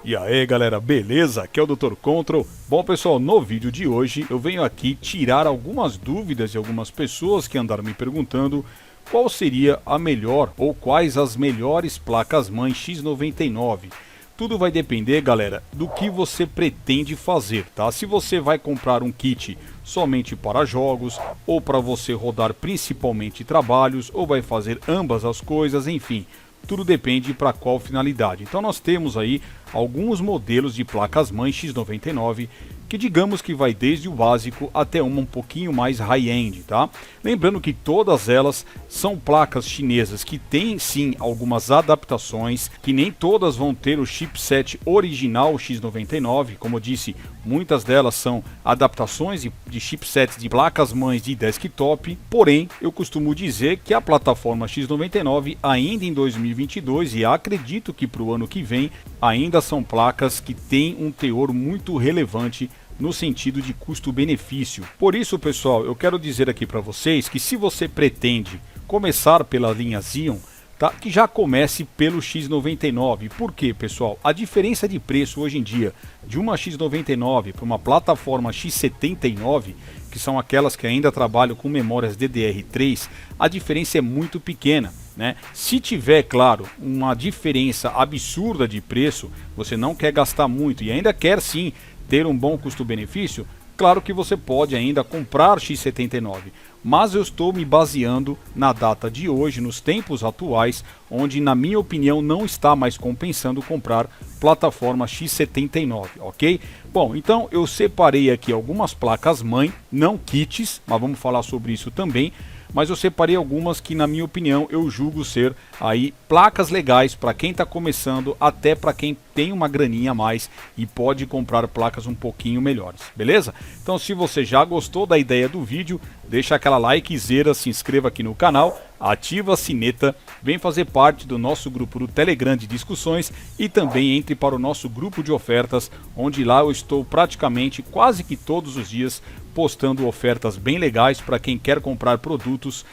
E aí galera, beleza? Aqui é o Dr. Control. Bom pessoal, no vídeo de hoje eu venho aqui tirar algumas dúvidas de algumas pessoas que andaram me perguntando qual seria a melhor ou quais as melhores placas-mãe X99. Tudo vai depender, galera, do que você pretende fazer, tá? Se você vai comprar um kit somente para jogos, ou para você rodar principalmente trabalhos, ou vai fazer ambas as coisas, enfim, tudo depende para qual finalidade. Então nós temos aí alguns modelos de placas-mãe X99 que digamos que vai desde o básico até uma um pouquinho mais high-end, tá? Lembrando que todas elas são placas chinesas que têm sim algumas adaptações, que nem todas vão ter o chipset original X99, como eu disse, muitas delas são adaptações de chipsets de placas-mães de desktop, porém eu costumo dizer que a plataforma X99 ainda em 2022 e acredito que para o ano que vem ainda são placas que têm um teor muito relevante no sentido de custo-benefício. Por isso, pessoal, eu quero dizer aqui para vocês que se você pretende começar pela linha Xeon, tá, que já comece pelo X99. Por quê, pessoal? A diferença de preço hoje em dia de uma X99 para uma plataforma X79, que são aquelas que ainda trabalham com memórias DDR3, a diferença é muito pequena, né? Se tiver, claro, uma diferença absurda de preço, você não quer gastar muito e ainda quer sim ter um bom custo-benefício, claro que você pode ainda comprar X79, mas eu estou me baseando na data de hoje, nos tempos atuais, onde na minha opinião não está mais compensando comprar plataforma X79, ok? Bom, então eu separei aqui algumas placas-mãe, não kits, mas vamos falar sobre isso também, mas eu separei algumas que na minha opinião eu julgo ser aí placas legais para quem está começando, até para quem tem uma graninha a mais e pode comprar placas um pouquinho melhores, beleza? Então se você já gostou da ideia do vídeo, deixa aquela likezera, se inscreva aqui no canal, ativa a sineta, vem fazer parte do nosso grupo do Telegram de discussões e também entre para o nosso grupo de ofertas, onde lá eu estou praticamente quase que todos os dias postando ofertas bem legais para quem quer comprar produtos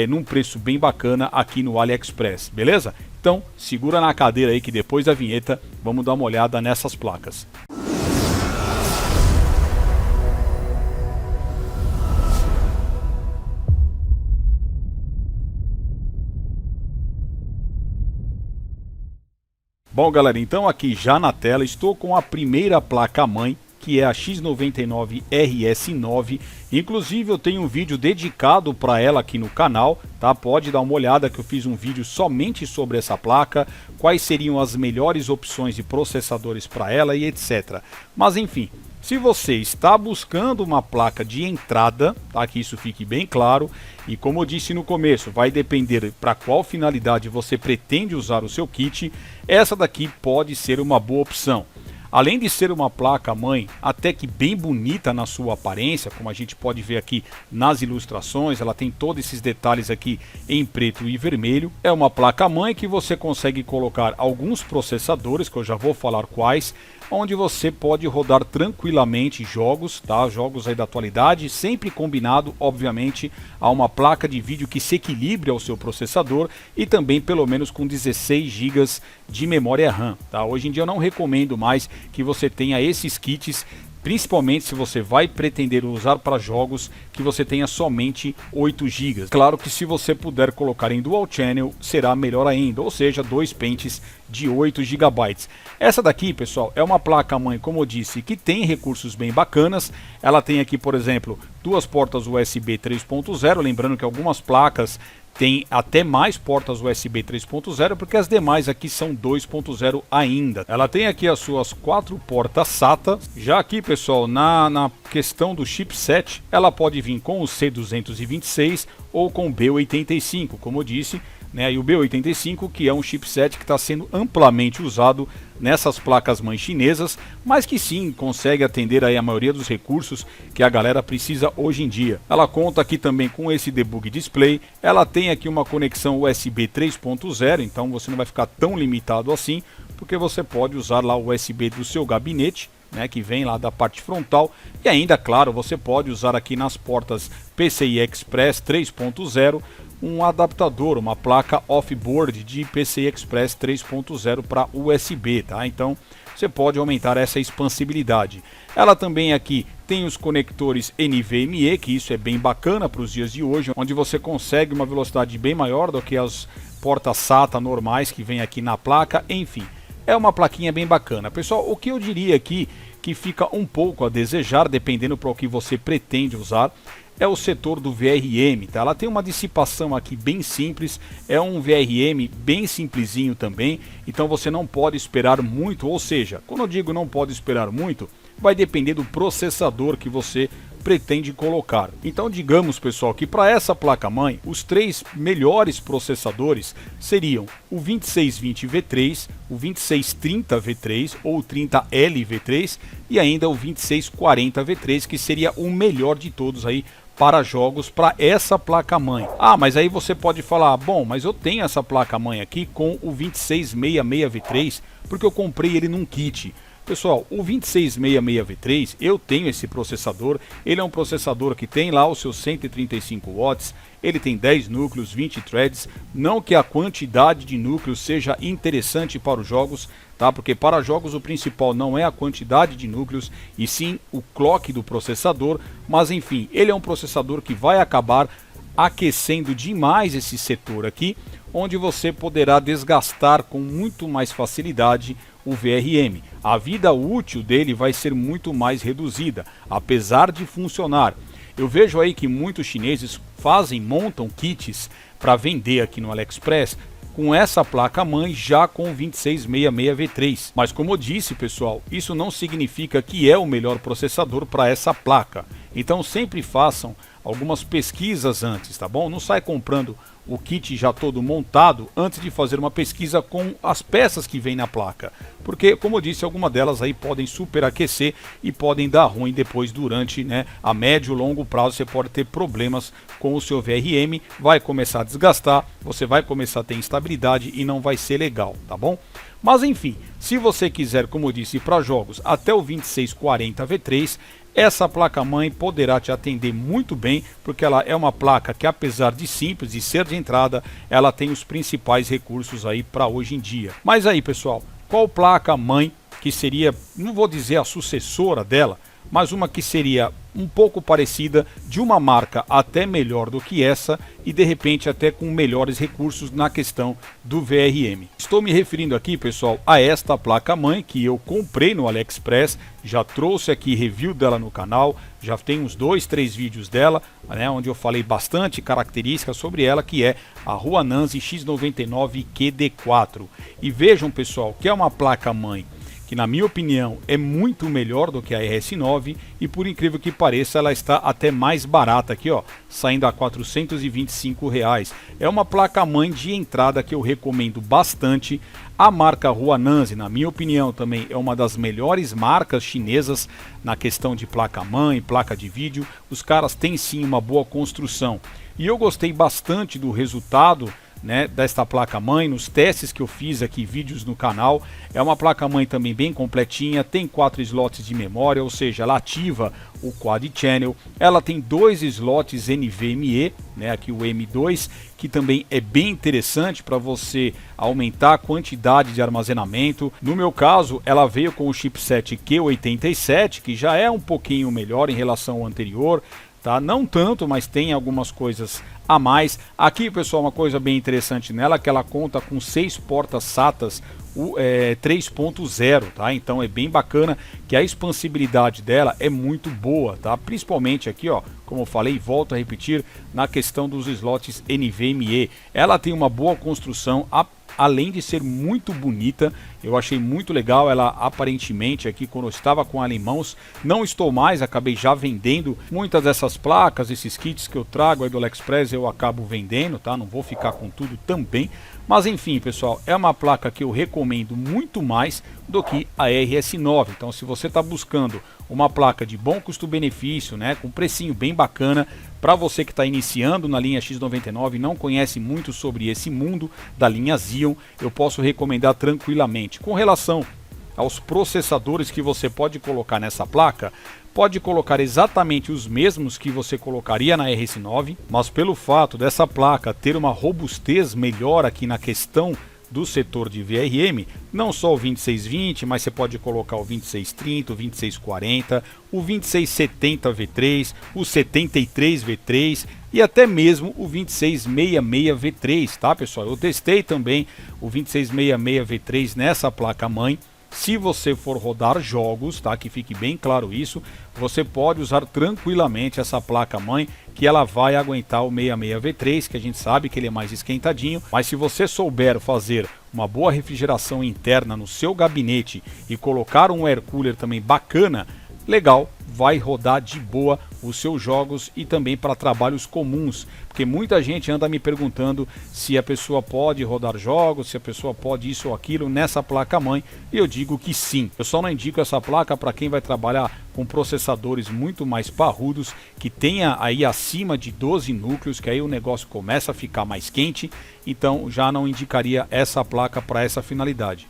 num preço bem bacana aqui no AliExpress, beleza? Então segura na cadeira aí que depois da vinheta vamos dar uma olhada nessas placas. Bom galera, então aqui já na tela estou com a primeira placa-mãe, que é a X99RS9, inclusive eu tenho um vídeo dedicado para ela aqui no canal, tá? Pode dar uma olhada que eu fiz um vídeo somente sobre essa placa, quais seriam as melhores opções de processadores para ela e etc. Mas enfim, se você está buscando uma placa de entrada, tá? Que isso fique bem claro, e como eu disse no começo, vai depender para qual finalidade você pretende usar o seu kit, essa daqui pode ser uma boa opção. Além de ser uma placa-mãe até que bem bonita na sua aparência, como a gente pode ver aqui nas ilustrações, ela tem todos esses detalhes aqui em preto e vermelho. É uma placa-mãe que você consegue colocar alguns processadores, que eu já vou falar quais, onde você pode rodar tranquilamente jogos, tá? Jogos aí da atualidade, sempre combinado, obviamente, a uma placa de vídeo que se equilibre ao seu processador e também pelo menos com 16 GB de memória RAM, tá? Hoje em dia eu não recomendo mais que você tenha esses kits, principalmente se você vai pretender usar para jogos, que você tenha somente 8 GB. Claro que se você puder colocar em Dual Channel, será melhor ainda, ou seja, dois pentes de 8 GB. Essa daqui, pessoal, é uma placa-mãe, como eu disse, que tem recursos bem bacanas. Ela tem aqui, por exemplo, duas portas USB 3.0, lembrando que algumas placas tem até mais portas USB 3.0, porque as demais aqui são 2.0 ainda. Ela tem aqui as suas 4 portas SATA. Já aqui, pessoal, na questão do chipset, ela pode vir com o C226 ou com o B85, como eu disse, né? E o B85, que é um chipset que está sendo amplamente usado nessas placas-mães chinesas, mas que sim consegue atender aí a maioria dos recursos que a galera precisa hoje em dia. Ela conta aqui também com esse debug display, ela tem aqui uma conexão USB 3.0, então você não vai ficar tão limitado assim, porque você pode usar lá o USB do seu gabinete, né, que vem lá da parte frontal, e ainda, claro, você pode usar aqui nas portas PCI Express 3.0 um adaptador, uma placa off-board de PCI Express 3.0 para USB, tá? Então você pode aumentar essa expansibilidade. Ela também aqui tem os conectores NVMe, que isso é bem bacana para os dias de hoje, onde você consegue uma velocidade bem maior do que as portas SATA normais que vem aqui na placa. Enfim, é uma plaquinha bem bacana. Pessoal, o que eu diria aqui que fica um pouco a desejar, dependendo para o que você pretende usar, é o setor do VRM, tá? Ela tem uma dissipação aqui bem simples, é um VRM bem simplesinho também, então você não pode esperar muito, ou seja, quando eu digo não pode esperar muito, vai depender do processador que você pretende colocar. Então digamos, pessoal, que para essa placa-mãe, os 3 melhores processadores seriam o 2620V3, o 2630V3 ou o 30LV3 e ainda o 2640V3, que seria o melhor de todos aí para jogos para essa placa-mãe. Ah, mas aí você pode falar, bom, mas eu tenho essa placa-mãe aqui com o 2666V3, porque eu comprei ele num kit. Pessoal, o 2666V3, eu tenho esse processador, ele é um processador que tem lá os seus 135 watts, ele tem 10 núcleos, 20 threads, não que a quantidade de núcleos seja interessante para os jogos, tá? Porque para jogos o principal não é a quantidade de núcleos, e sim o clock do processador, mas enfim, ele é um processador que vai acabar aquecendo demais esse setor aqui, onde você poderá desgastar com muito mais facilidade o VRM. A vida útil dele vai ser muito mais reduzida, apesar de funcionar. Eu vejo aí que muitos chineses montam kits para vender aqui no AliExpress com essa placa-mãe já com 2666V3. Mas como eu disse, pessoal, isso não significa que é o melhor processador para essa placa. Então sempre façam algumas pesquisas antes, tá bom? Não sai comprando o kit já todo montado antes de fazer uma pesquisa com as peças que vem na placa, porque como eu disse, algumas delas aí podem superaquecer e podem dar ruim depois durante, né, a médio e longo prazo. Você pode ter problemas com o seu VRM, vai começar a desgastar, você vai começar a ter instabilidade e não vai ser legal, tá bom? Mas enfim, se você quiser, como eu disse, para jogos até o 2640V3, essa placa-mãe poderá te atender muito bem, porque ela é uma placa que, apesar de simples e ser de entrada, ela tem os principais recursos aí para hoje em dia. Mas aí, pessoal, qual placa-mãe que seria, não vou dizer a sucessora dela, mas uma que seria um pouco parecida, de uma marca até melhor do que essa e de repente até com melhores recursos na questão do VRM. Estou me referindo aqui, pessoal, a esta placa-mãe que eu comprei no AliExpress, já trouxe aqui review dela no canal, já tem uns 2, 3 vídeos dela, né, onde eu falei bastante características sobre ela, que é a Ruananzi X99 QD4. E vejam, pessoal, que é uma placa-mãe que, na minha opinião, é muito melhor do que a RS9 e, por incrível que pareça, ela está até mais barata aqui, ó, saindo a R$425. É uma placa-mãe de entrada que eu recomendo bastante. A marca Ruananzi, na minha opinião, também é uma das melhores marcas chinesas na questão de placa-mãe, placa de vídeo. Os caras têm sim uma boa construção. E eu gostei bastante do resultado, né, desta placa-mãe, nos testes que eu fiz aqui, vídeos no canal. É uma placa-mãe também bem completinha, tem 4 slots de memória, ou seja, ela ativa o Quad Channel. Ela tem 2 slots NVMe, né, aqui o M2, que também é bem interessante para você aumentar a quantidade de armazenamento. No meu caso, ela veio com o chipset Q87, que já é um pouquinho melhor em relação ao anterior, tá? Não tanto, mas tem algumas coisas a mais. Aqui, pessoal, uma coisa bem interessante nela é que ela conta com 6 portas SATAs 3.0, tá? Então é bem bacana, que a expansibilidade dela é muito boa, tá? Principalmente aqui, ó, como eu falei, volto a repetir, na questão dos slots NVMe. Ela tem uma boa construção, além de ser muito bonita. Eu achei muito legal ela, aparentemente, aqui quando eu estava com ela em mãos. Não estou mais, acabei já vendendo muitas dessas placas, esses kits que eu trago aí do AliExpress, eu acabo vendendo, tá? Não vou ficar com tudo também. Mas enfim, pessoal, é uma placa que eu recomendo muito mais do que a RS9. Então, se você está buscando uma placa de bom custo-benefício, né, com precinho bem bacana, para você que está iniciando na linha X99 e não conhece muito sobre esse mundo da linha Xeon, eu posso recomendar tranquilamente. Com relação aos processadores que você pode colocar nessa placa, pode colocar exatamente os mesmos que você colocaria na RS9, mas pelo fato dessa placa ter uma robustez melhor aqui na questão do setor de VRM, não só o 2620, mas você pode colocar o 2630, o 2640, o 2670 V3, o 73 V3 e até mesmo o 2666 V3, tá pessoal? Eu testei também o 2666 V3 nessa placa-mãe. Se você for rodar jogos, tá? Que fique bem claro isso, você pode usar tranquilamente essa placa-mãe, que ela vai aguentar o 66 V3, que a gente sabe que ele é mais esquentadinho, mas se você souber fazer uma boa refrigeração interna no seu gabinete e colocar um air cooler também bacana, legal, vai rodar de boa os seus jogos e também para trabalhos comuns, porque muita gente anda me perguntando se a pessoa pode rodar jogos, se a pessoa pode isso ou aquilo nessa placa-mãe, e eu digo que sim. Eu só não indico essa placa para quem vai trabalhar com processadores muito mais parrudos, que tenha aí acima de 12 núcleos, que aí o negócio começa a ficar mais quente, então já não indicaria essa placa para essa finalidade.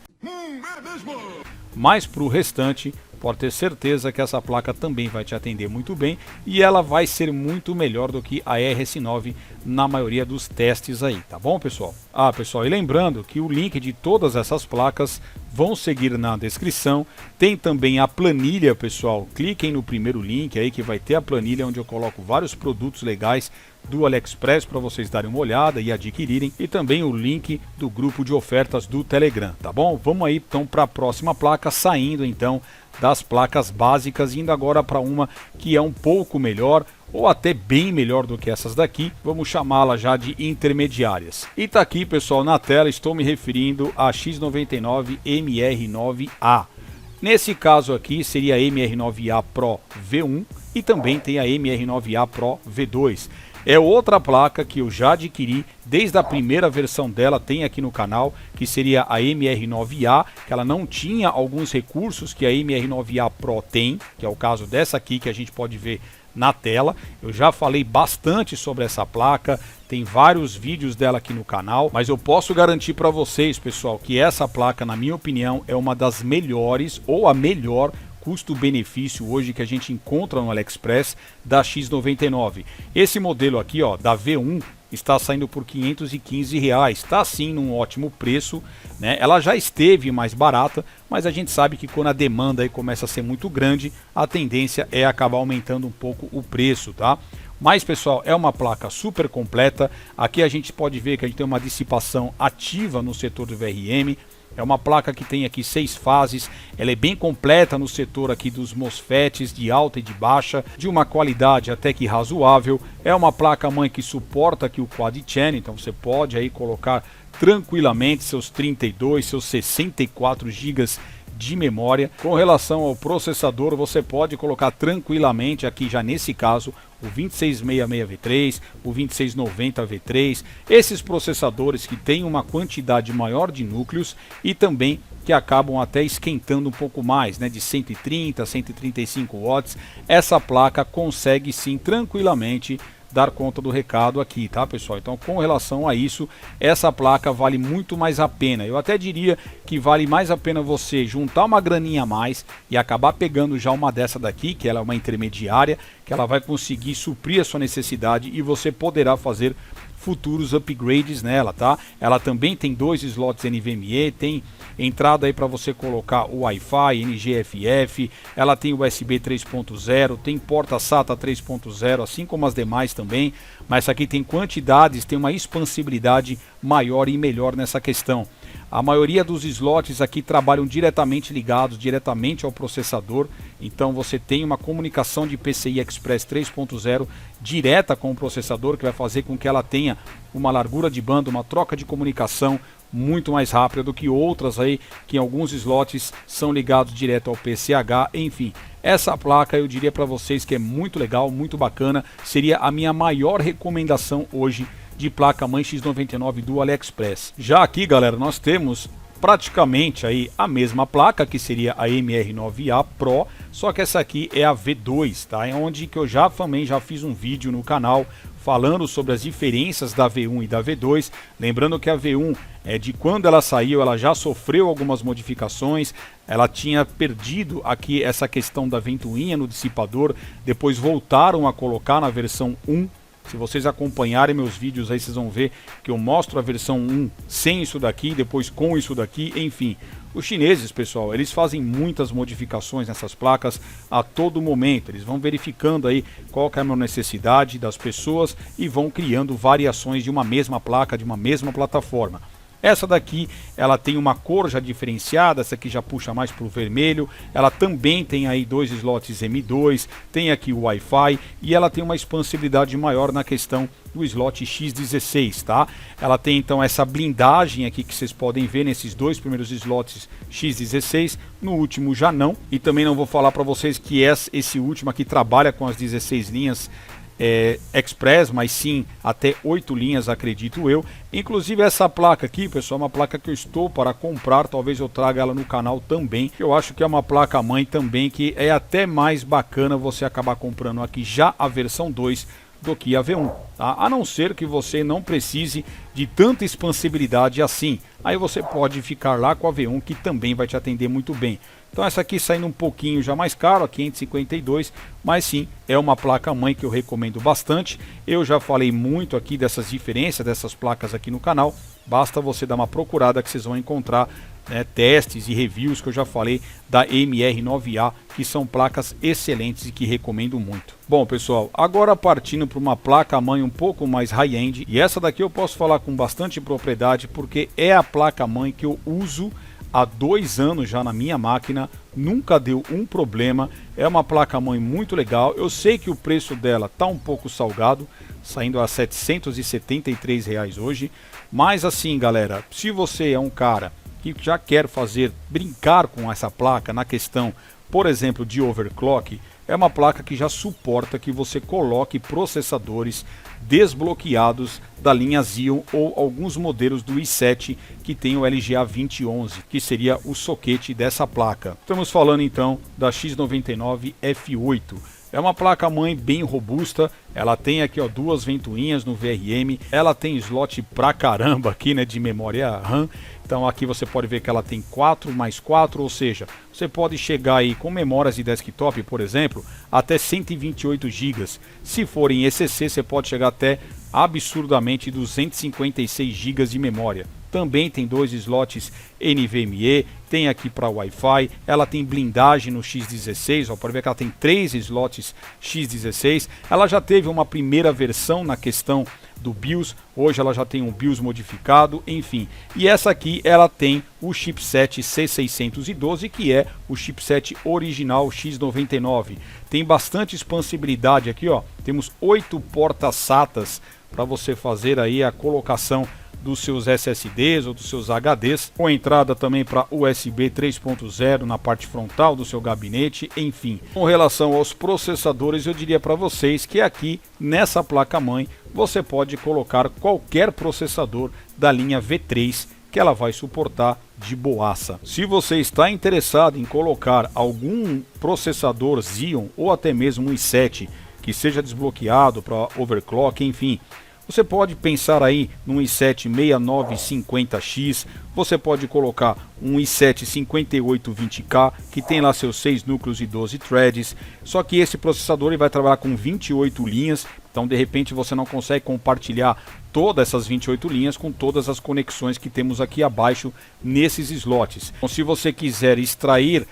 Mas para o restante, pode ter certeza que essa placa também vai te atender muito bem e ela vai ser muito melhor do que a RS9 na maioria dos testes aí, tá bom pessoal? Pessoal, e lembrando que o link de todas essas placas vão seguir na descrição, tem também a planilha pessoal, cliquem no primeiro link aí que vai ter a planilha onde eu coloco vários produtos legais do AliExpress para vocês darem uma olhada e adquirirem, e também o link do grupo de ofertas do Telegram, tá bom? Vamos aí então para a próxima placa, saindo então das placas básicas, indo agora para uma que é um pouco melhor, ou até bem melhor do que essas daqui, vamos chamá-la já de intermediárias. E tá aqui pessoal na tela, estou me referindo a X99 MR9A. Nesse caso aqui seria a MR9A Pro V1 e também tem a MR9A Pro V2. É outra placa que eu já adquiri desde a primeira versão dela, tem aqui no canal, que seria a MR9A, que ela não tinha alguns recursos que a MR9A Pro tem, que é o caso dessa aqui que a gente pode ver na tela. Eu já falei bastante sobre essa placa, tem vários vídeos dela aqui no canal, mas eu posso garantir para vocês, pessoal, que essa placa, na minha opinião, é uma das melhores ou a melhor custo-benefício hoje que a gente encontra no AliExpress da X99. Esse modelo aqui, ó, da V1, está saindo por R$515, está sim num ótimo preço, né? Ela já esteve mais barata, mas a gente sabe que quando a demanda aí começa a ser muito grande, a tendência é acabar aumentando um pouco o preço, tá? Mas pessoal, é uma placa super completa. Aqui a gente pode ver que a gente tem uma dissipação ativa no setor do VRM. É uma placa que tem aqui 6 fases, ela é bem completa no setor aqui dos MOSFETs de alta e de baixa, de uma qualidade até que razoável. É uma placa-mãe que suporta aqui o Quad Channel, então você pode aí colocar tranquilamente seus 32, seus 64 GB de memória. Com relação ao processador, você pode colocar tranquilamente aqui já nesse caso o 2666 V3, o 2690 V3, esses processadores que têm uma quantidade maior de núcleos e também que acabam até esquentando um pouco mais, né, de 130 a 135 watts. Essa placa consegue sim tranquilamente dar conta do recado aqui, tá pessoal? Então, com relação a isso, essa placa vale muito mais a pena. Eu até diria que vale mais a pena você juntar uma graninha a mais e acabar pegando já uma dessa daqui, que ela é uma intermediária, que ela vai conseguir suprir a sua necessidade e você poderá fazer futuros upgrades nela, tá? Ela também tem 2 slots NVMe, tem entrada aí para você colocar o Wi-Fi, NGFF, ela tem USB 3.0, tem porta SATA 3.0, assim como as demais também, mas essa aqui tem quantidades, tem uma expansibilidade maior e melhor nessa questão. A maioria dos slots aqui trabalham diretamente ligados, diretamente ao processador, então você tem uma comunicação de PCI Express 3.0 direta com o processador, que vai fazer com que ela tenha uma largura de banda, uma troca de comunicação muito mais rápida do que outras aí, que em alguns slots são ligados direto ao PCH, enfim. Essa placa eu diria para vocês que é muito legal, muito bacana, seria a minha maior recomendação hoje de placa-mãe X99 do AliExpress. Já aqui, galera, nós temos praticamente aí a mesma placa, que seria a MR9A Pro, só que essa aqui é a V2, tá? É onde que eu já fiz um vídeo no canal falando sobre as diferenças da V1 e da V2, lembrando que a V1 de quando ela saiu, ela já sofreu algumas modificações, ela tinha perdido aqui essa questão da ventoinha no dissipador, depois voltaram a colocar na versão 1, Se vocês acompanharem meus vídeos aí, vocês vão ver que eu mostro a versão 1 sem isso daqui, depois com isso daqui, enfim. Os chineses, pessoal, eles fazem muitas modificações nessas placas a todo momento. Eles vão verificando aí qual que é a necessidade das pessoas e vão criando variações de uma mesma placa, de uma mesma plataforma. Essa daqui, ela tem uma cor já diferenciada, essa aqui já puxa mais para o vermelho, ela também tem aí 2 slots M2, tem aqui o Wi-Fi e ela tem uma expansibilidade maior na questão do slot X16, tá? Ela tem então essa blindagem aqui que vocês podem ver nesses 2 primeiros slots X16, no último já não, e também não vou falar para vocês que esse último aqui trabalha com as 16 linhas Express, mas sim até 8 linhas, acredito eu. Inclusive essa placa aqui, pessoal, é uma placa que eu estou para comprar, talvez eu traga ela no canal também. Eu acho que é uma placa mãe também que é até mais bacana você acabar comprando aqui já a versão 2 do que a V1, tá? A não ser que você não precise de tanta expansibilidade assim, aí você pode ficar lá com a V1 que também vai te atender muito bem. Então essa aqui saindo um pouquinho já mais caro, a 552, mas sim, é uma placa mãe que eu recomendo bastante. Eu já falei muito aqui dessas diferenças dessas placas aqui no canal, basta você dar uma procurada que vocês vão encontrar testes e reviews que eu já falei da MR9A, que são placas excelentes e que recomendo muito. Bom, pessoal, agora partindo para uma placa mãe um pouco mais high-end, e essa daqui eu posso falar com bastante propriedade porque é a placa mãe que eu uso há 2 anos já na minha máquina, nunca deu um problema, é uma placa mãe muito legal. Eu sei que o preço dela tá um pouco salgado, saindo a R$ 773 hoje, mas assim, galera, se você é um cara que já quer brincar com essa placa na questão, por exemplo, de overclock, é uma placa que já suporta que você coloque processadores desbloqueados da linha Xeon ou alguns modelos do i7 que tem o LGA 2011, que seria o soquete dessa placa. Estamos falando então da X99 F8. É uma placa mãe bem robusta, ela tem aqui ó 2 ventoinhas no VRM, ela tem slot pra caramba aqui, né, de memória RAM. Então aqui você pode ver que ela tem 4 mais 4, ou seja, você pode chegar aí com memórias de desktop, por exemplo, até 128 GB. Se for em ECC, você pode chegar até absurdamente 256 GB de memória. Também tem 2 slots NVMe, tem aqui para Wi-Fi, ela tem blindagem no X16, ó, pode ver que ela tem 3 slots X16, ela já teve uma primeira versão na questão do BIOS, hoje ela já tem um BIOS modificado, enfim. E essa aqui ela tem o chipset C612, que é o chipset original X99. Tem bastante expansibilidade aqui, ó. Temos 8 portas SATAs para você fazer aí a colocação dos seus SSDs ou dos seus HDs, com entrada também para USB 3.0 na parte frontal do seu gabinete, enfim. Com relação aos processadores, eu diria para vocês que aqui nessa placa-mãe você pode colocar qualquer processador da linha V3 que ela vai suportar de boaça. Se você está interessado em colocar algum processador Xeon ou até mesmo um i7 que seja desbloqueado para overclock, enfim, você pode pensar aí num i7 6950X, você pode colocar um i7 5820K, que tem lá seus 6 núcleos e 12 threads, só que esse processador ele vai trabalhar com 28 linhas, então de repente você não consegue compartilhar todas essas 28 linhas com todas as conexões que temos aqui abaixo nesses slots. Então, se você quiser extrair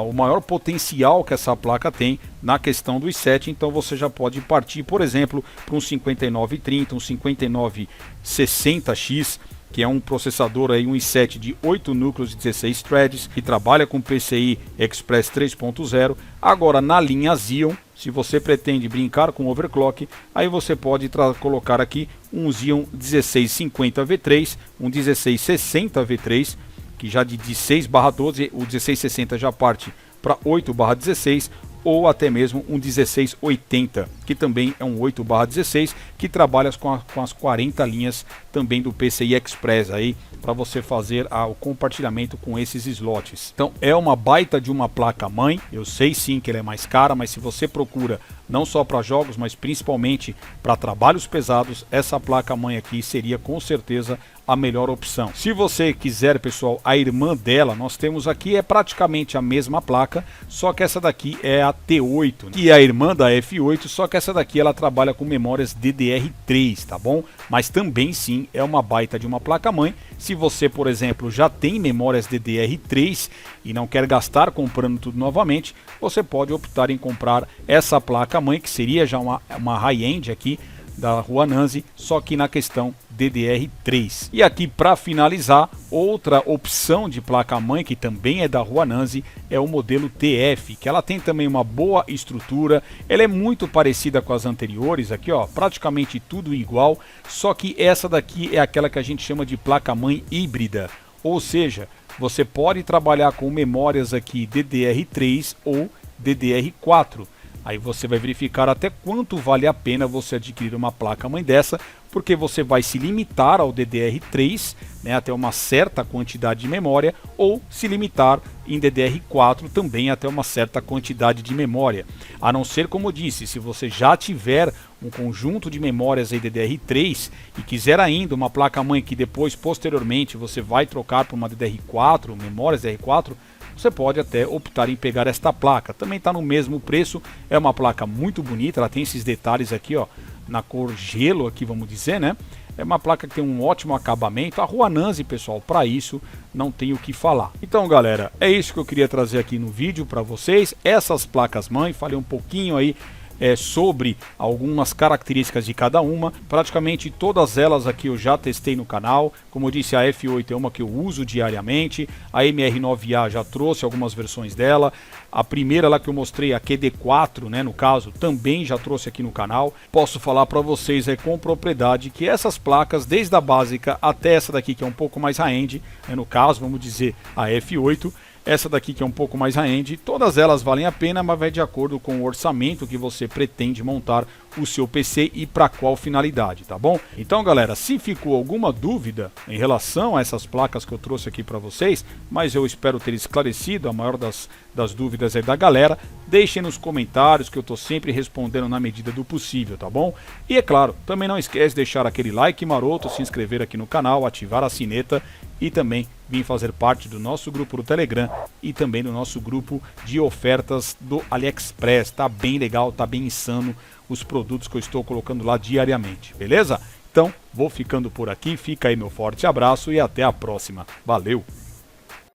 o maior potencial que essa placa tem na questão do i7, então você já pode partir, por exemplo, para um 5930, um 5960X, que é um processador aí, um i7 de 8 núcleos e 16 threads, que trabalha com PCI Express 3.0. Agora na linha Xeon, se você pretende brincar com overclock, aí você pode colocar aqui um Xeon 1650V3, um 1660V3, que já de 16/12, o 1660 já parte para 8/16, ou até mesmo um 1680, que também é um 8/16, que trabalha com as 40 linhas também do PCI Express aí, para você fazer o compartilhamento com esses slots. Então é uma baita de uma placa mãe, eu sei sim que ela é mais cara, mas se você procura não só para jogos, mas principalmente para trabalhos pesados, essa placa mãe aqui seria com certeza a melhor opção. Se você quiser, pessoal, a irmã dela, nós temos aqui, é praticamente a mesma placa, só que essa daqui é a T8, que é a irmã da F8, só que que essa daqui ela trabalha com memórias DDR3, tá bom? Mas também sim é uma baita de uma placa-mãe. Se você, por exemplo, já tem memórias DDR3 e não quer gastar comprando tudo novamente, você pode optar em comprar essa placa-mãe, que seria já uma high-end aqui da Ruananzi, só que na questão DDR3. E aqui para finalizar, outra opção de placa-mãe que também é da Ruananzi é o modelo TF, que ela tem também uma boa estrutura, ela é muito parecida com as anteriores aqui, ó, praticamente tudo igual, só que essa daqui é aquela que a gente chama de placa-mãe híbrida, ou seja, você pode trabalhar com memórias aqui DDR3 ou DDR4. Aí você vai verificar até quanto vale a pena você adquirir uma placa-mãe dessa, porque você vai se limitar ao DDR3, né, até uma certa quantidade de memória, ou se limitar em DDR4 também até uma certa quantidade de memória. A não ser, como eu disse, se você já tiver um conjunto de memórias aí DDR3 e quiser ainda uma placa-mãe que depois, posteriormente, você vai trocar por uma DDR4, memórias DDR4, você pode até optar em pegar esta placa. Também está no mesmo preço, é uma placa muito bonita, ela tem esses detalhes aqui, ó, na cor gelo aqui, vamos dizer, né? É uma placa que tem um ótimo acabamento. A Ruananzi, pessoal, para isso não tem o que falar. Então, galera, é isso que eu queria trazer aqui no vídeo para vocês. Essas placas-mãe, falei um pouquinho aí sobre algumas características de cada uma. Praticamente todas elas aqui eu já testei no canal. Como eu disse, a F8 é uma que eu uso diariamente. A MR9A já trouxe algumas versões dela. A primeira lá que eu mostrei, a QD4, né, no caso, também já trouxe aqui no canal. Posso falar para vocês com propriedade que essas placas, desde a básica até essa daqui que é um pouco mais high-end, no caso, vamos dizer, a F8, essa daqui que é um pouco mais high-end, todas elas valem a pena, mas vai de acordo com o orçamento que você pretende montar o seu PC e para qual finalidade, tá bom? Então, galera, se ficou alguma dúvida em relação a essas placas que eu trouxe aqui para vocês, mas eu espero ter esclarecido a maior das dúvidas aí da galera, deixem nos comentários que eu tô sempre respondendo na medida do possível, tá bom? E é claro, também não esquece de deixar aquele like maroto, se inscrever aqui no canal, ativar a sineta e também vir fazer parte do nosso grupo do Telegram e também do nosso grupo de ofertas do AliExpress. Tá bem legal, tá bem insano os produtos que eu estou colocando lá diariamente, beleza? Então, vou ficando por aqui, fica aí meu forte abraço e até a próxima. Valeu!